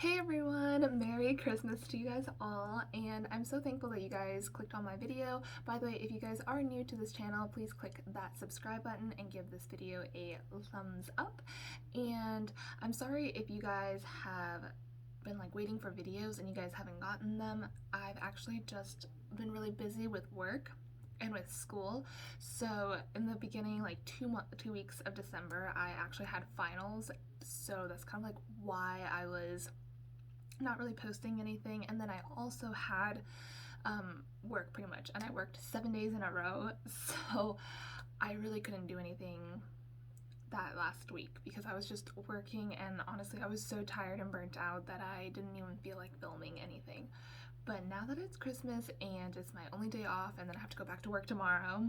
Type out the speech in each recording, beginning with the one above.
Hey everyone, Merry Christmas to you guys all, and I'm so thankful that you guys clicked on my video. By the way, if you guys are new to this channel, please click that subscribe button and give this video a thumbs up. And I'm sorry if you guys have been waiting for videos and you guys haven't gotten them. I've actually just been really busy with work and with school. So in the beginning, like 2 weeks of December, I actually had finals. So that's kind of like why I was not really posting anything. And then I also had work pretty much, and I worked 7 days in a row. So I really couldn't do anything that last week because I was just working, and honestly I was so tired and burnt out that I didn't even feel like filming anything. But now that it's Christmas and it's my only day off and then I have to go back to work tomorrow,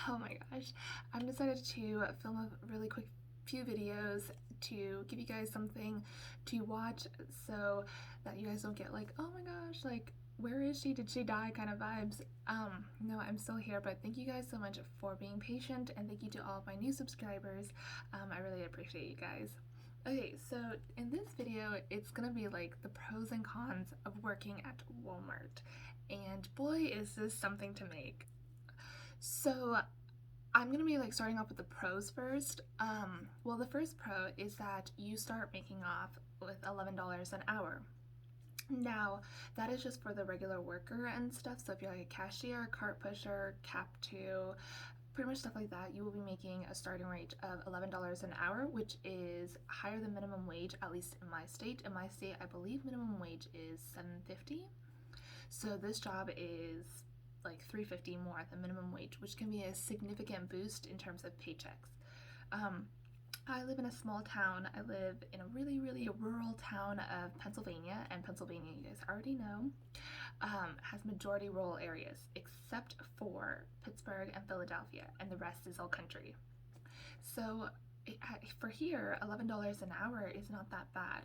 oh my gosh, I've decided to film a really quick few videos to give you guys something to watch so that you guys don't get like, oh my gosh, like, where is she? Did she die kind of vibes. No, I'm still here, but thank you guys so much for being patient, and thank you to all of my new subscribers. I really appreciate you guys. Okay, so in this video, it's gonna be like the pros and cons of working at Walmart, and boy, is this something to make. So I'm gonna be starting off with the pros first. Well, the first pro is that you start making off with $11 an hour. Now, that is just for the regular worker and stuff. So if you're like a cashier, cart pusher, cap two, pretty much stuff like that, you will be making a starting rate of $11 an hour, which is higher than minimum wage, at least in my state. In my state, I believe minimum wage is $7.50. So this job is like $3.50 more than minimum wage, which can be a significant boost in terms of paychecks. I live in a small town. I live in a really, really rural town of Pennsylvania, and Pennsylvania, you guys already know, has majority rural areas, except for Pittsburgh and Philadelphia, and the rest is all country. So for here, $11 an hour is not that bad.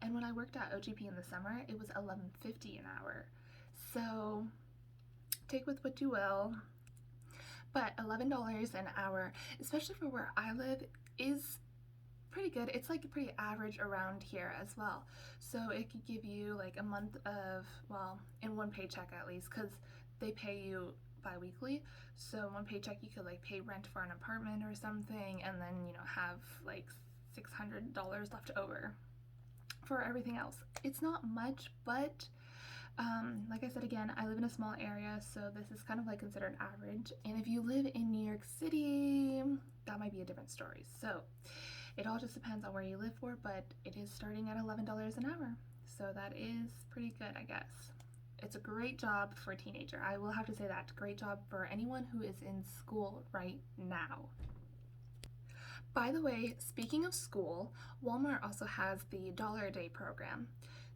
And when I worked at OGP in the summer, it was $11.50 an hour. So take with what you will. But $11 an hour, especially for where I live, is pretty good. It's like pretty average around here as well. So it could give you like a month of, well, in one paycheck at least, because they pay you bi-weekly. So in one paycheck you could like pay rent for an apartment or something, and then have like $600 left over for everything else. It's not much, but like I said, again, I live in a small area, so this is kind of like considered average. And if you live in New York City, that might be a different story. So it all just depends on where you live for, but it is starting at $11 an hour. So that is pretty good, I guess. It's a great job for a teenager. I will have to say that. Great job for anyone who is in school right now. By the way, speaking of school, Walmart also has the $1 a day program.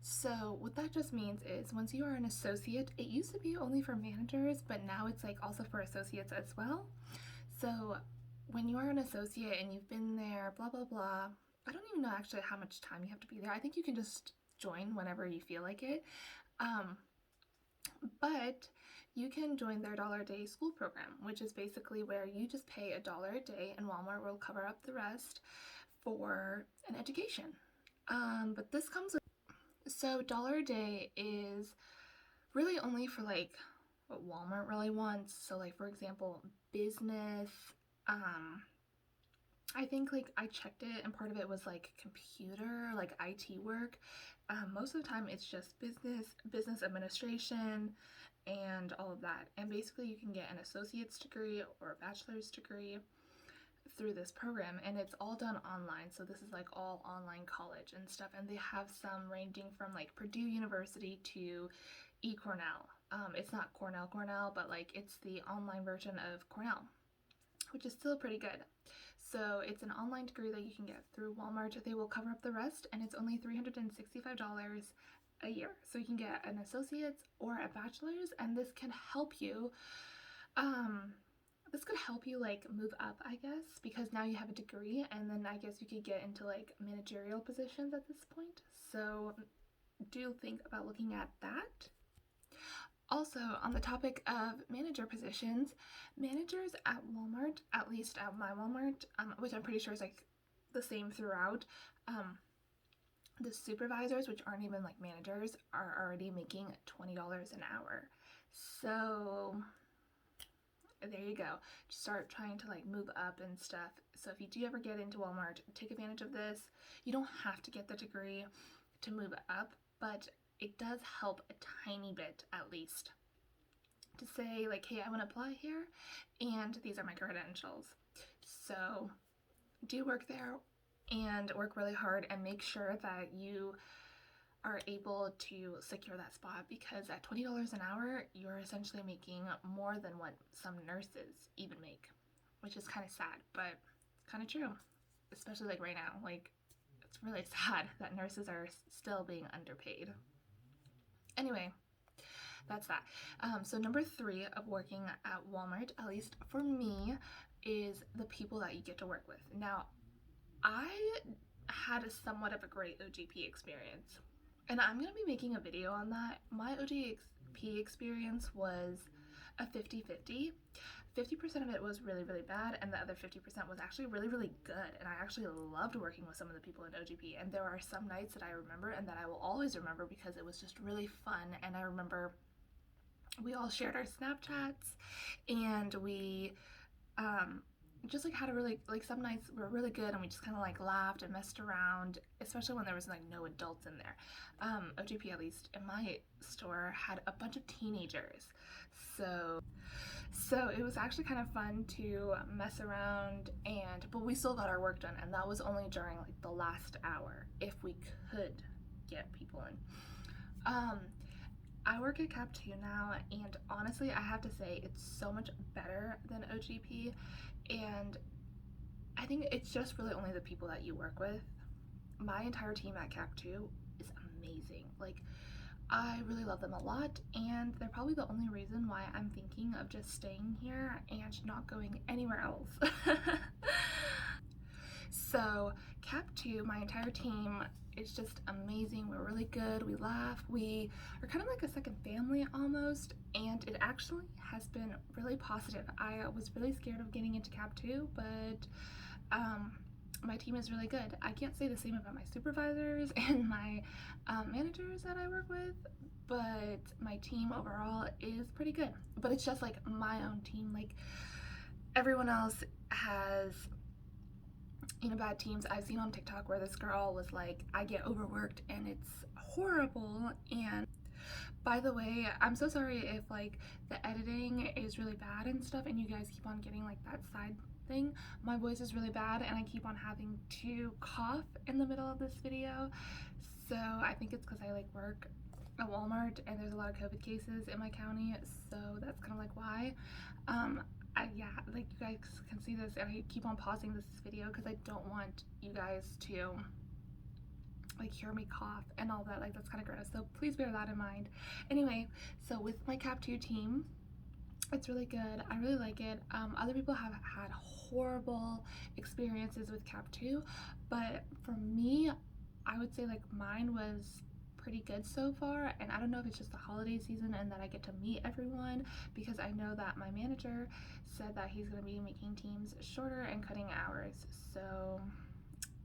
So what that just means is once you are an associate, it used to be only for managers, but now it's like also for associates as well. So when you are an associate and you've been there, blah, blah, blah, I don't even know actually how much time you have to be there. I think you can just join whenever you feel like it. But you can join their $1 a day school program, which is basically where you just pay $1 a day and Walmart will cover up the rest for an education. But this comes with, so $1 a day is really only for like what Walmart really wants. So like, for example, business, I think like I checked it and part of it was like computer, like IT work. Most of the time it's just business administration, and all of that. And basically you can get an associate's degree or a bachelor's degree through this program, and it's all done online. So this is like all online college and stuff, and they have some ranging from like Purdue University to Cornell. It's not Cornell, but like it's the online version of Cornell, which is still pretty good. So it's an online degree that you can get through Walmart. They will cover up the rest, and it's only $365 a year. So you can get an associate's or a bachelor's, and this can help you like move up, I guess, because now you have a degree, and then I guess you could get into like managerial positions at this point. So do think about looking at that. Also, on the topic of manager positions, managers at Walmart, at least at my Walmart, which I'm pretty sure is like the same throughout, The supervisors, which aren't even like managers, are already making $20 an hour. So there you go. Start trying to like move up and stuff. So if you do ever get into Walmart, take advantage of this. You don't have to get the degree to move up, but it does help a tiny bit at least to say like, hey, I want to apply here and these are my credentials. So do work there and work really hard and make sure that you are able to secure that spot, because at $20 an hour, you're essentially making more than what some nurses even make, which is kind of sad, but it's kind of true, especially like right now. Like, it's really sad that nurses are still being underpaid. Anyway, that's that. So number 3 of working at Walmart, at least for me, is the people that you get to work with. Now, I had a somewhat of a great OGP experience, and I'm going to be making a video on that. My OGP experience was a 50-50. 50% of it was really, really bad, and the other 50% was actually really, really good, and I actually loved working with some of the people in OGP, and there are some nights that I remember and that I will always remember because it was just really fun. And I remember we all shared our Snapchats, and we just like had a really, like, some nights were really good and we just kind of like laughed and messed around, especially when there was like no adults in there. OGP, at least in my store, had a bunch of teenagers, so it was actually kind of fun to mess around, but we still got our work done, and that was only during like the last hour if we could get people in. I work at Cap 2 now, and honestly, I have to say it's so much better than OGP, and I think it's just really only the people that you work with. My entire team at Cap 2 is amazing. Like, I really love them a lot, and they're probably the only reason why I'm thinking of just staying here and not going anywhere else. So Cap 2, my entire team, is just amazing. We're really good. We laugh. We are kind of like a second family almost, and it actually has been really positive. I was really scared of getting into Cap 2, but my team is really good. I can't say the same about my supervisors and my managers that I work with, but my team overall is pretty good. But it's just like my own team. Like, everyone else has, you know, bad teams. I've seen on TikTok where this girl was like, I get overworked and it's horrible. And by the way, I'm so sorry if like the editing is really bad and stuff and you guys keep on getting like that side thing. My voice is really bad and I keep on having to cough in the middle of this video. So I think it's because I like work at Walmart and there's a lot of COVID cases in my county, so that's kind of like why. Yeah, like, you guys can see this, and I keep on pausing this video because I don't want you guys to like hear me cough and all that. Like, that's kind of gross, so please bear that in mind. Anyway, so with my Cap 2 team, it's really good. I really like it. Other people have had horrible experiences with Cap 2, but for me, I would say like mine was pretty good so far. And I don't know if it's just the holiday season and that I get to meet everyone, because I know that my manager said that he's going to be making teams shorter and cutting hours. So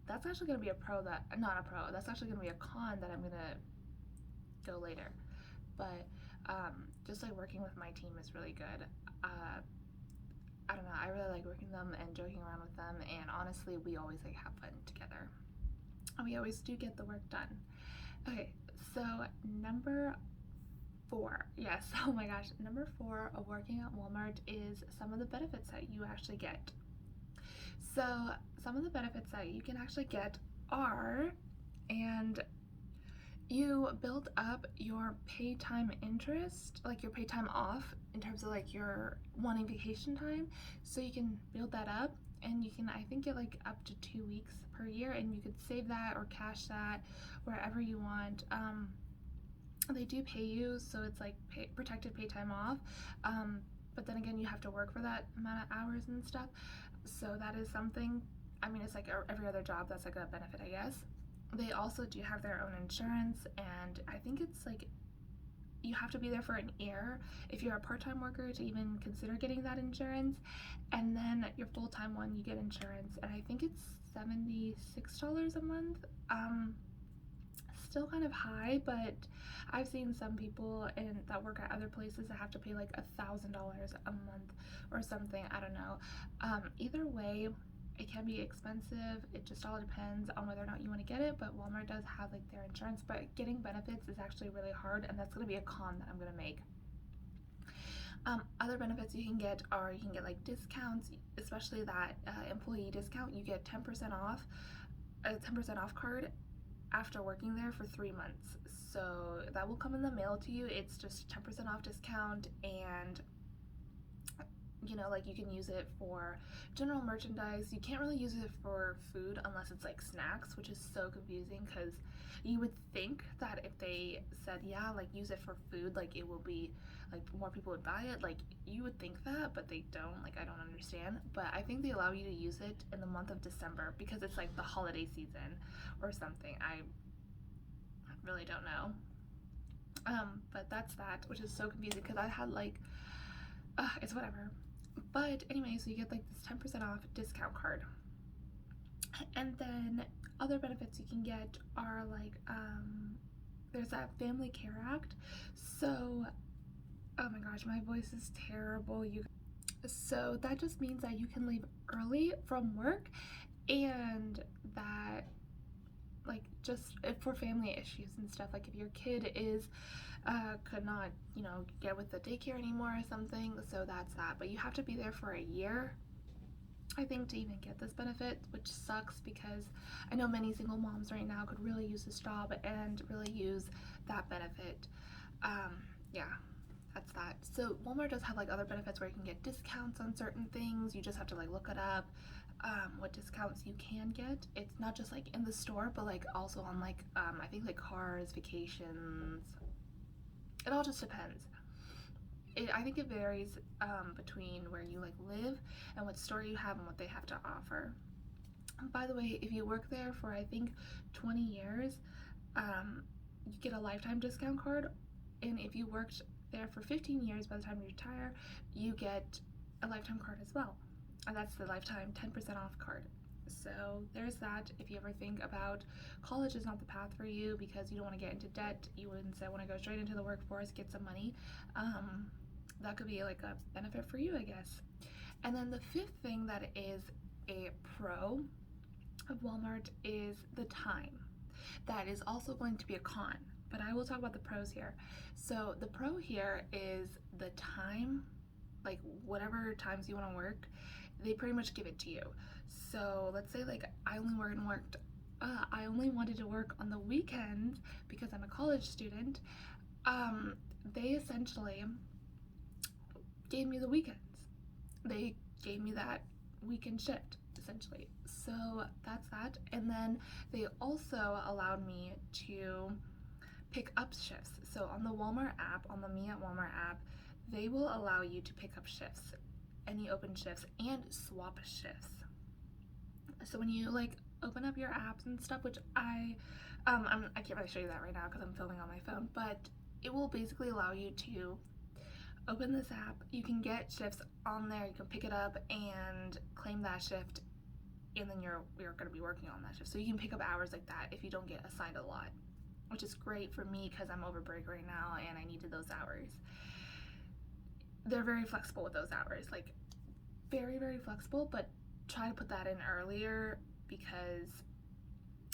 that's actually going to be a pro, that not a pro, that's actually going to be a con that I'm going to go later. But just like working with my team is really good. I don't know, I really like working with them and joking around with them, and honestly, we always like have fun together, and we always do get the work done. Okay, so number 4, yes, oh my gosh, number 4 of working at Walmart is some of the benefits that you actually get. So some of the benefits that you can actually get are, and you build up your pay time interest, like your pay time off, in terms of like your wanting vacation time. So you can build that up, and you can, I think, get like up to 2 weeks per year, and you could save that or cash that wherever you want. They do pay you, so it's like protected pay time off, but then again, you have to work for that amount of hours and stuff, so that is something. I mean, it's like every other job, that's like a benefit, I guess. They also do have their own insurance, and I think it's like you have to be there for an year if you're a part-time worker to even consider getting that insurance, and then your full-time one, you get insurance, and I think it's $76 a month. still kind of high, but I've seen some people that work at other places that have to pay like $1,000 a month or something. I don't know. Either way, it can be expensive. It just all depends on whether or not you want to get it, but Walmart does have like their insurance, but getting benefits is actually really hard, and that's going to be a con that I'm going to make. Other benefits you can get are, you can get like discounts, especially that employee discount. You get 10% off, a 10% off card after working there for 3 months. So that will come in the mail to you. It's just 10% off discount, and you know, like you can use it for general merchandise. You can't really use it for food unless it's like snacks, which is so confusing because you would think that if they said, yeah, like use it for food, like it will be like more people would buy it. Like you would think that, but they don't. Like I don't understand. But I think they allow you to use it in the month of December because it's like the holiday season or something. I really don't know. But that's that, which is so confusing because I had like, it's whatever. But anyway, so you get like this 10% off discount card. And then other benefits you can get are like, there's that Family Care Act. So, oh my gosh, my voice is terrible. So that just means that you can leave early from work, and that like just for family issues and stuff, like if your kid is could not, you know, get with the daycare anymore or something. So that's that, but you have to be there for a year, I think, to even get this benefit, which sucks because I know many single moms right now could really use this job and really use that benefit. Yeah, that's that. So Walmart does have like other benefits where you can get discounts on certain things. You just have to like look it up, what discounts you can get. It's not just like in the store, but like also on like I think like cars, vacations. It all just depends. I think it varies between where you like live and what store you have and what they have to offer. By the way, if you work there for I think 20 years, you get a lifetime discount card, and if you worked there for 15 years, by the time you retire, you get a lifetime card as well, and that's the lifetime 10% off card. So there's that. If you ever think about college is not the path for you because you don't want to get into debt, you would instead want to go straight into the workforce, get some money, that could be like a benefit for you, I guess. And then the fifth thing that is a pro of Walmart is the time. That is also going to be a con, but I will talk about the pros here. So the pro here is the time, like whatever times you want to work, they pretty much give it to you. So let's say like I only wanted to work on the weekends because I'm a college student. They essentially gave me the weekends. They gave me that weekend shift essentially. So that's that. And then they also allowed me to pick up shifts. So on the Walmart app, on the Me at Walmart app, they will allow you to pick up shifts, any open shifts, and swap shifts. So when you like open up your apps and stuff, which I can't really show you that right now because I'm filming on my phone, but it will basically allow you to open this app. You can get shifts on there, you can pick it up and claim that shift, and then you're going to be working on that shift. So you can pick up hours like that if you don't get assigned a lot, which is great for me because I'm over break right now and I needed those hours. They're very flexible with those hours, like very, very flexible, but try to put that in earlier because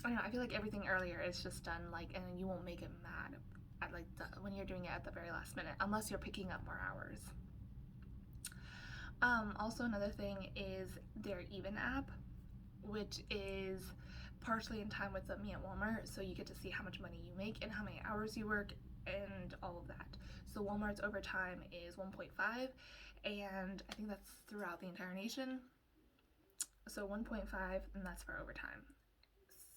I don't know, I feel like everything earlier is just done like, and then you won't make it mad at like when you're doing it at the very last minute, unless you're picking up more hours. Also another thing is their Even app, which is partially in time with the Me at Walmart, so you get to see how much money you make and how many hours you work and all of that. So Walmart's overtime is 1.5, and I think that's throughout the entire nation. So 1.5, and that's for overtime.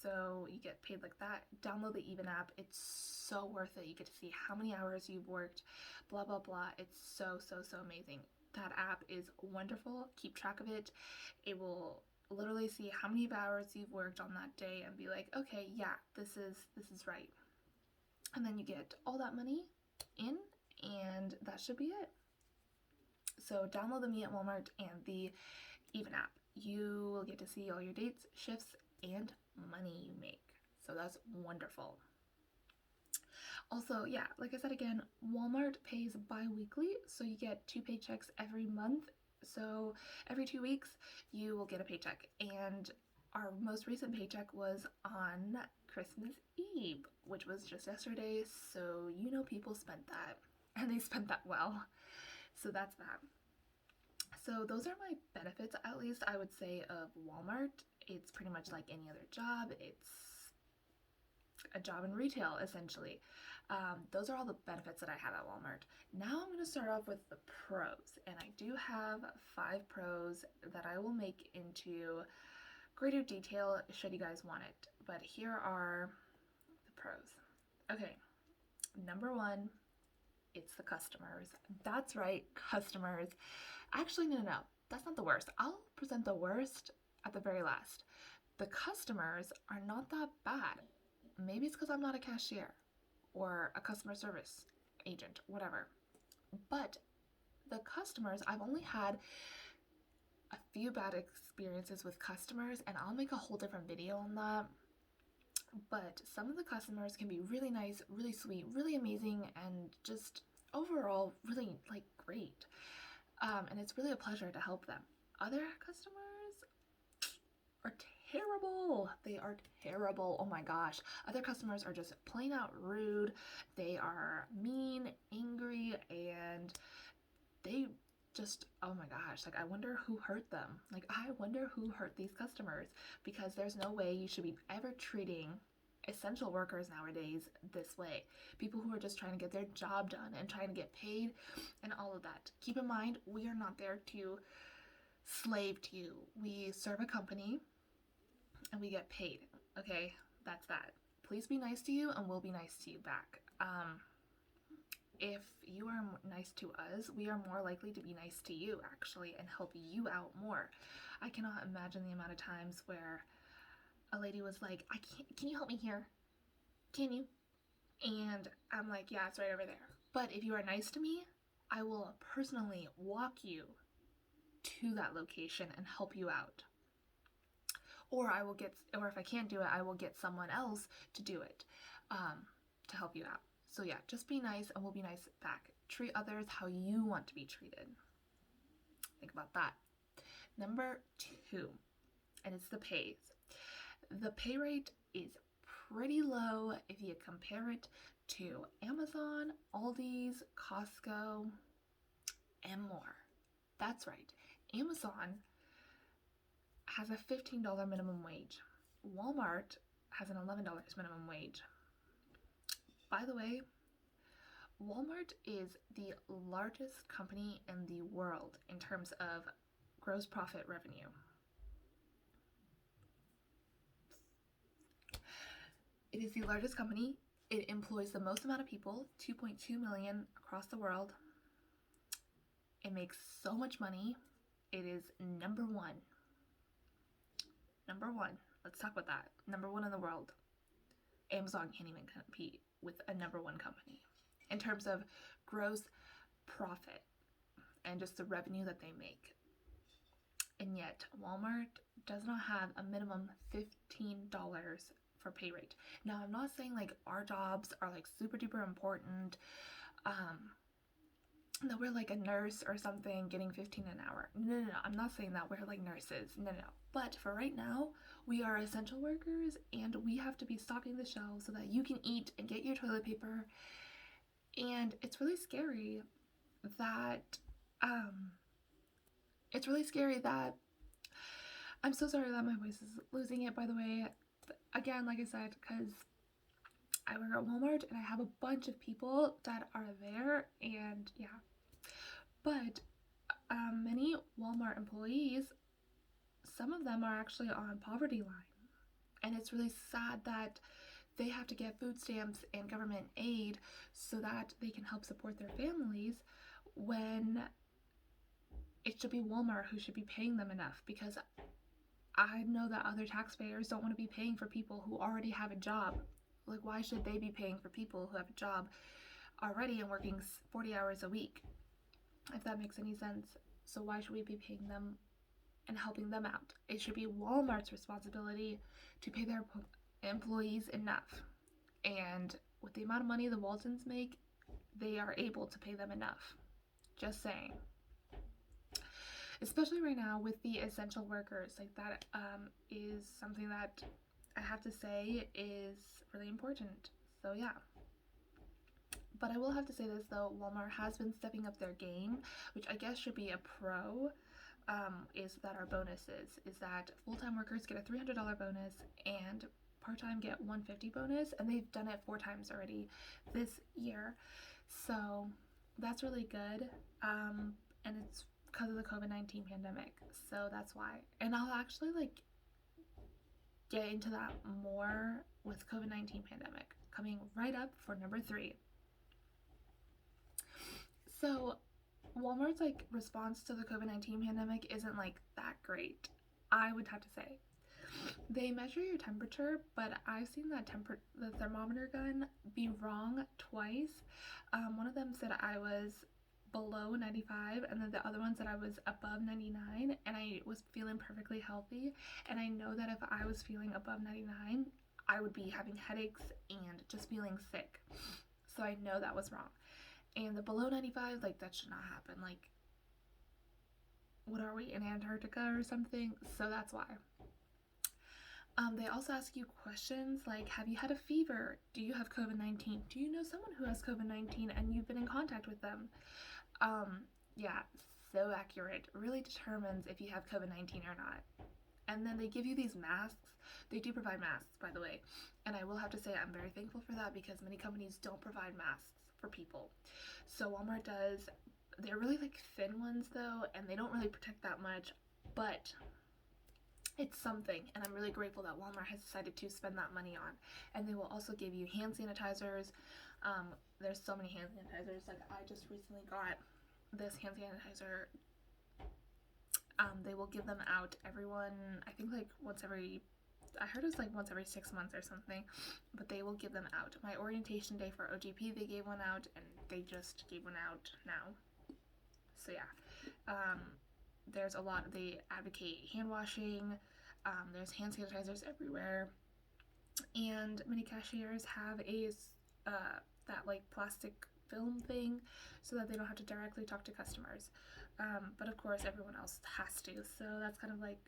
So you get paid like that. Download the Even app. It's so worth it. You get to see how many hours you've worked, blah, blah, blah. It's so, so, so amazing. That app is wonderful. Keep track of it. It will literally see how many hours you've worked on that day and be like, okay, yeah, this is right. And then you get all that money in, and that should be it. So download the Me at Walmart and the Even app. You will get to see all your dates, shifts, and money you make. So that's wonderful. Also, yeah, like I said again, Walmart pays bi-weekly, so you get 2 paychecks every month. So every 2 weeks, you will get a paycheck. And our most recent paycheck was on Christmas Eve, which was just yesterday. So you know people spent that, and they spent that well. So that's that. So those are my benefits, at least I would say, of Walmart. It's pretty much like any other job. It's a job in retail, essentially. Those are all the benefits that I have at Walmart. Now I'm going to start off with the pros, and I do have 5 pros that I will make into greater detail should you guys want it. But here are the pros. Okay, number one, it's the customers. That's right, customers. Actually, no, that's not the worst. I'll present the worst at the very last. The customers are not that bad. Maybe it's because I'm not a cashier or a customer service agent, whatever. But the customers, I've only had a few bad experiences with customers, and I'll make a whole different video on that. But some of the customers can be really nice, really sweet, really amazing, and just overall really like great. And it's really a pleasure to help them. Other customers are terrible. They are terrible. Oh my gosh. Other customers are just plain out rude. They are mean, angry, and they just, oh my gosh, like I wonder who hurt them. Like I wonder who hurt these customers, because there's no way you should be ever treating essential workers nowadays this way. People who are just trying to get their job done and trying to get paid and all of that. Keep in mind, we are not there to slave to you. We serve a company and we get paid. Okay, that's that. Please be nice to you and we'll be nice to you back. If you are nice to us, we are more likely to be nice to you actually and help you out more. I cannot imagine the amount of times where a lady was like, can you help me here? Can you? And I'm like, yeah, it's right over there. But if you are nice to me, I will personally walk you to that location and help you out. Or if I can't do it, I will get someone else to do it, to help you out. So yeah, just be nice and we'll be nice back. Treat others how you want to be treated. Think about that. Number 2, and it's the pays. The pay rate is pretty low if you compare it to Amazon, Aldi's, Costco, and more. That's right. Amazon has a $15 minimum wage. Walmart has an $11 minimum wage. By the way, Walmart is the largest company in the world in terms of gross profit revenue. It is the largest company. It employs the most amount of people, 2.2 million across the world. It makes so much money. It is number one. Number one. Let's talk about that. Number one in the world. Amazon can't even compete with a number one company in terms of gross profit and just the revenue that they make. And yet Walmart does not have a minimum $15 for pay rate. Now I'm not saying like our jobs are like super duper important, that we're like a nurse or something getting 15 an hour. No, I'm not saying that we're like nurses. No. But for right now, we are essential workers and we have to be stocking the shelves so that you can eat and get your toilet paper. And it's really scary that, I'm so sorry that my voice is losing it, by the way. Again, like I said, because I work at Walmart and I have a bunch of people that are there, and yeah. But many Walmart employees, some of them are actually on poverty line, and it's really sad that they have to get food stamps and government aid so that they can help support their families, when it should be Walmart who should be paying them enough, because I know that other taxpayers don't want to be paying for people who already have a job. Like, why should they be paying for people who have a job already and working 40 hours a week? If that makes any sense. So why should we be paying them and helping them out? It should be Walmart's responsibility to pay their employees enough. And with the amount of money the Waltons make, they are able to pay them enough. Just saying. Especially right now with the essential workers, like that is something that I have to say is really important. So yeah. But I will have to say this though, Walmart has been stepping up their game, which I guess should be a pro, is that our bonuses, is that full-time workers get a $300 bonus and part-time get $150 bonus, and they've done it 4 times already this year. So that's really good, and it's because of the COVID-19 pandemic, so that's why. And I'll actually like get into that more with COVID-19 pandemic coming right up for number 3. So Walmart's like response to the COVID-19 pandemic isn't like that great, I would have to say. They measure your temperature, but I've seen that the thermometer gun be wrong twice. One of them said I was below 95, and then the other one said I was above 99, and I was feeling perfectly healthy. And I know that if I was feeling above 99, I would be having headaches and just feeling sick. So I know that was wrong. And the below 95, like, that should not happen. Like, what are we, in Antarctica or something? So that's why. They also ask you questions like, have you had a fever? Do you have COVID-19? Do you know someone who has COVID-19 and you've been in contact with them? Yeah, so accurate. Really determines if you have COVID-19 or not. And then they give you these masks. They do provide masks, by the way. And I will have to say I'm very thankful for that, because many companies don't provide masks for people. So Walmart does. They're really like thin ones though, and they don't really protect that much, but it's something, and I'm really grateful that Walmart has decided to spend that money on. And they will also give you hand sanitizers. There's so many hand sanitizers. Like, I just recently got this hand sanitizer. They will give them out everyone, I think like I heard it's like once every 6 months or something, but they will give them out. My orientation day for OGP, they gave one out, and they just gave one out now. So yeah, there's a lot. They advocate hand washing. There's hand sanitizers everywhere, and many cashiers have that like plastic film thing so that they don't have to directly talk to customers. But of course, everyone else has to. So that's kind of like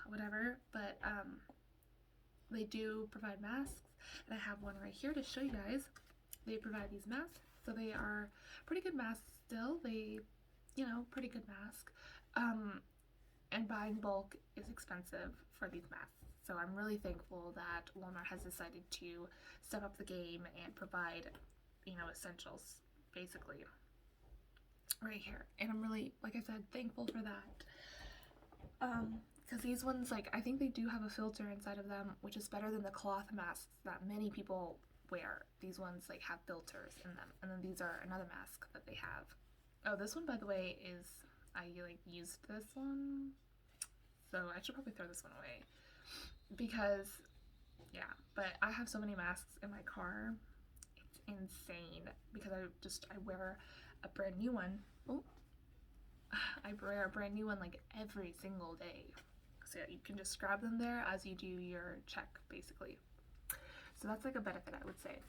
whatever. But they do provide masks, and I have one right here to show you guys. They provide these masks, so they are pretty good masks still. They, pretty good mask. And buying bulk is expensive for these masks. So I'm really thankful that Walmart has decided to step up the game and provide, essentials, basically, right here. And I'm really, like I said, thankful for that. Because these ones, like, I think they do have a filter inside of them, which is better than the cloth masks that many people wear. These ones, like, have filters in them. And then these are another mask that they have. Oh, this one, by the way, is, I, used this one. So I should probably throw this one away. Because, yeah, but I have so many masks in my car. It's insane. Because I wear a brand new one. Oh, I wear a brand new one, like, every single day. So yeah, you can just grab them there as you do your check, basically. So that's like a benefit, I would say.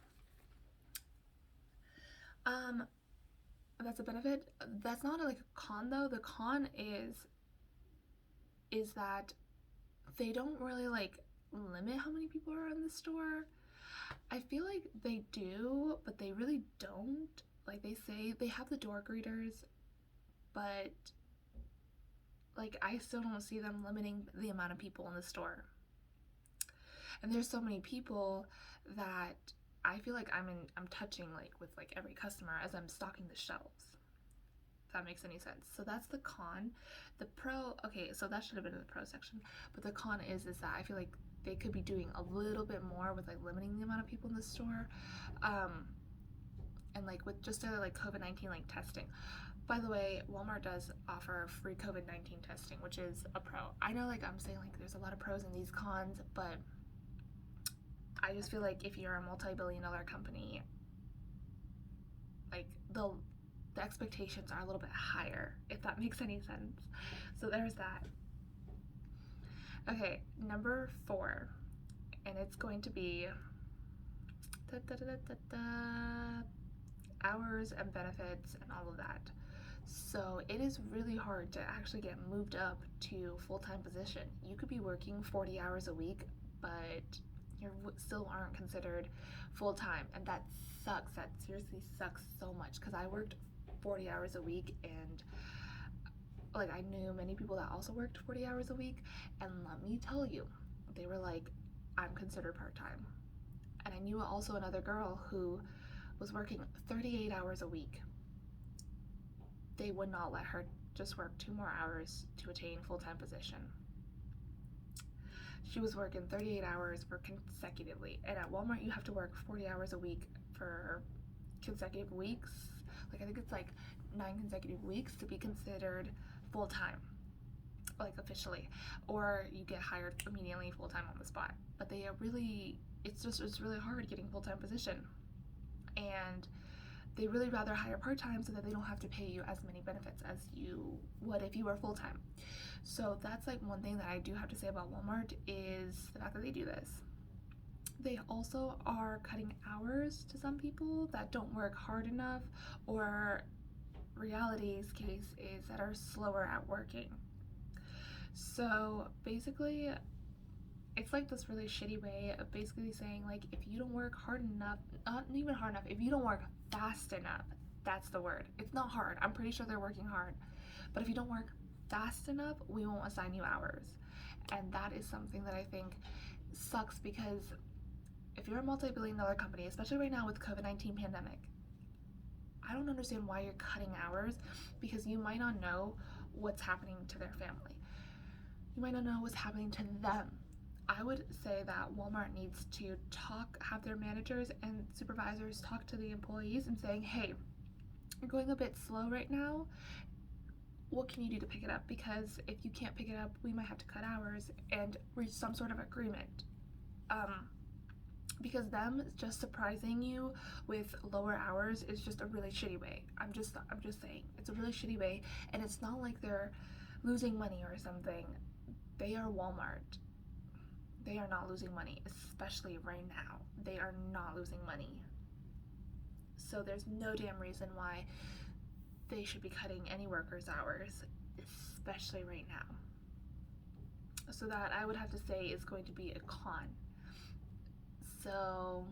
That's a benefit. That's not like a con though. The con is that they don't really like limit how many people are in the store. I feel like they do, but they really don't. Like, they say they have the door greeters, but like, I still don't see them limiting the amount of people in the store. And there's so many people that I feel like I'm touching like with like every customer as I'm stocking the shelves. If that makes any sense. So that's the con. The pro, okay, so that should have been in the pro section. But the con is that I feel like they could be doing a little bit more with like limiting the amount of people in the store. And like with just like COVID-19 like testing. By the way, Walmart does offer free COVID-19 testing, which is a pro. I know, like, I'm saying, like, there's a lot of pros in these cons, but I just feel like if you're a multi-billion-dollar company, like, the expectations are a little bit higher, if that makes any sense. So there's that. Okay, number 4, and it's going to be da, da, da, da, da, hours and benefits and all of that. So it is really hard to actually get moved up to full-time position. You could be working 40 hours a week, but you still aren't considered full-time, and that sucks. That seriously sucks so much, because I worked 40 hours a week, and like I knew many people that also worked 40 hours a week, and let me tell you, they were like, I'm considered part-time. And I knew also another girl who was working 38 hours a week. They would not let her just work 2 more hours to attain full-time position. She was working 38 hours for consecutively, and at Walmart you have to work 40 hours a week for consecutive weeks. Like I think it's like 9 consecutive weeks to be considered full-time, like officially, or you get hired immediately full-time on the spot. But they are really, it's really hard getting full-time position, and they really rather hire part-time so that they don't have to pay you as many benefits as you would if you were full-time. So that's like one thing that I do have to say about Walmart, is the fact that they do this. They also are cutting hours to some people that don't work hard enough, or reality's case is that are slower at working. So basically it's like this really shitty way of basically saying, like, if you don't work hard enough, not even hard enough, if you don't work fast enough, that's the word. It's not hard. I'm pretty sure they're working hard. But if you don't work fast enough, we won't assign you hours. And that is something that I think sucks, because if you're a multi-billion-dollar company, especially right now with COVID-19 pandemic, I don't understand why you're cutting hours, because you might not know what's happening to their family. You might not know what's happening to them. I would say that Walmart needs to have their managers and supervisors talk to the employees and saying, hey, you're going a bit slow right now. What can you do to pick it up? Because if you can't pick it up, we might have to cut hours and reach some sort of agreement. Because them just surprising you with lower hours is just a really shitty way. I'm just saying, it's a really shitty way, and it's not like they're losing money or something. They are Walmart. They are not losing money, especially right now. They are not losing money. So there's no damn reason why they should be cutting any workers' hours, especially right now. So that, I would have to say, is going to be a con. So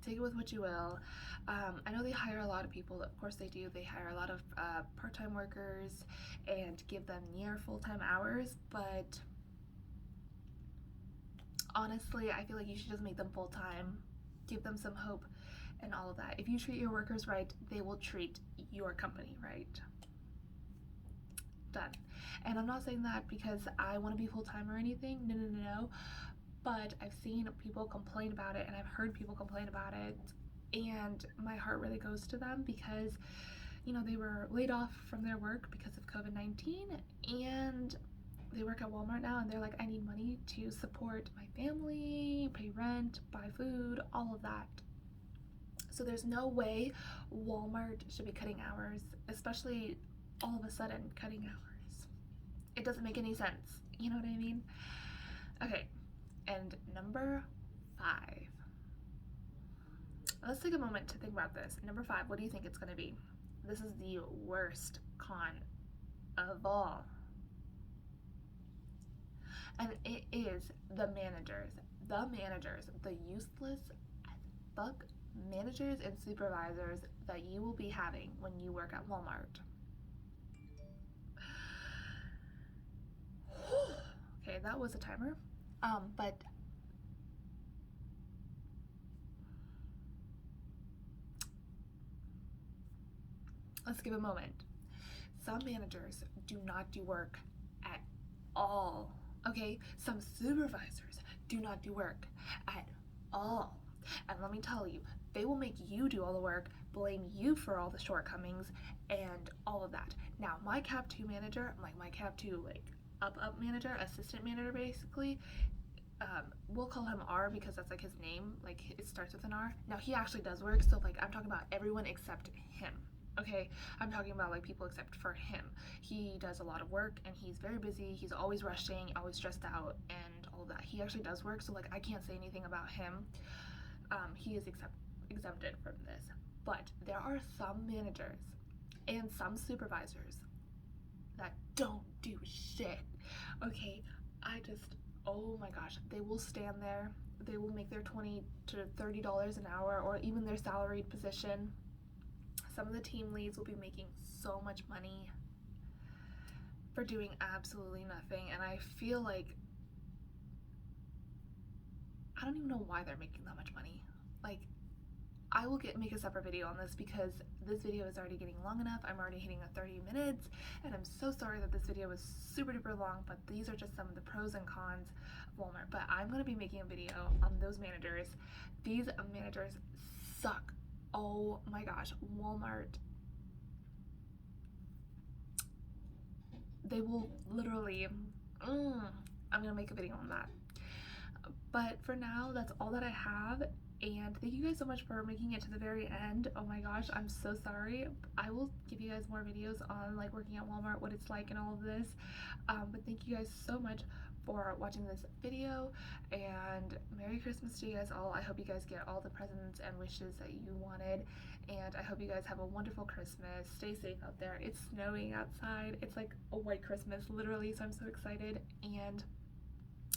take it with what you will. I know they hire a lot of people. Of course they do. They hire a lot of part-time workers and give them near full-time hours, but honestly, I feel like you should just make them full-time, give them some hope and all of that. If you treat your workers right, they will treat your company right. Done. And I'm not saying that because I want to be full-time or anything. No. But I've seen people complain about it, and I've heard people complain about it, and my heart really goes to them, because they were laid off from their work because of COVID-19, and they work at Walmart now, and they're like, I need money to support my family, pay rent, buy food, all of that. So there's no way Walmart should be cutting hours, especially all of a sudden cutting hours. It doesn't make any sense. You know what I mean? Okay. And number 5. Let's take a moment to think about this. Number 5, what do you think it's going to be? This is the worst con of all. And it is the managers. The useless as fuck managers and supervisors that you will be having when you work at Walmart. Okay, that was a timer. But let's give a moment. Some managers do not do work at all. Okay, some supervisors do not do work at all. And let me tell you, they will make you do all the work, blame you for all the shortcomings and all of that. Now, my Cap 2 manager, like my Cap 2 up manager, assistant manager basically, we'll call him R because that's like his name, like it starts with an R. Now he actually does work, so like I'm talking about everyone except him. Okay, I'm talking about like people except for him. He does a lot of work and he's very busy. He's always rushing, always stressed out and all that. He actually does work, so like I can't say anything about him. he is exempted from this. But there are some managers and some supervisors that don't do shit. Okay, oh my gosh, they will stand there, they will make their $20 to $30 an hour, or even their salaried position. Some of the team leads will be making so much money for doing absolutely nothing, and I feel like I don't even know why they're making that much money. Like, I will make a separate video on this because this video is already getting long enough. I'm already hitting 30 minutes, and I'm so sorry that this video was super duper long, but these are just some of the pros and cons of Walmart. But I'm going to be making a video on those managers. These managers suck. Oh my gosh, Walmart. They will literally, I'm going to make a video on that. But for now, that's all that I have. And thank you guys so much for making it to the very end. Oh my gosh, I'm so sorry. I will give you guys more videos on like working at Walmart, what it's like and all of this. But thank you guys so much for watching this video, and Merry Christmas to you guys all. I hope you guys get all the presents and wishes that you wanted, and I hope you guys have a wonderful Christmas. Stay safe out there. It's snowing outside. It's like a white Christmas literally, so I'm so excited, and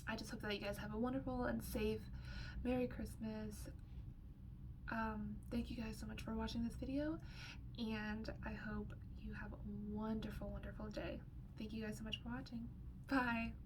I just hope that you guys have a wonderful and safe Merry Christmas. Thank you guys so much for watching this video, and I hope you have a wonderful, wonderful day. Thank you guys so much for watching. Bye!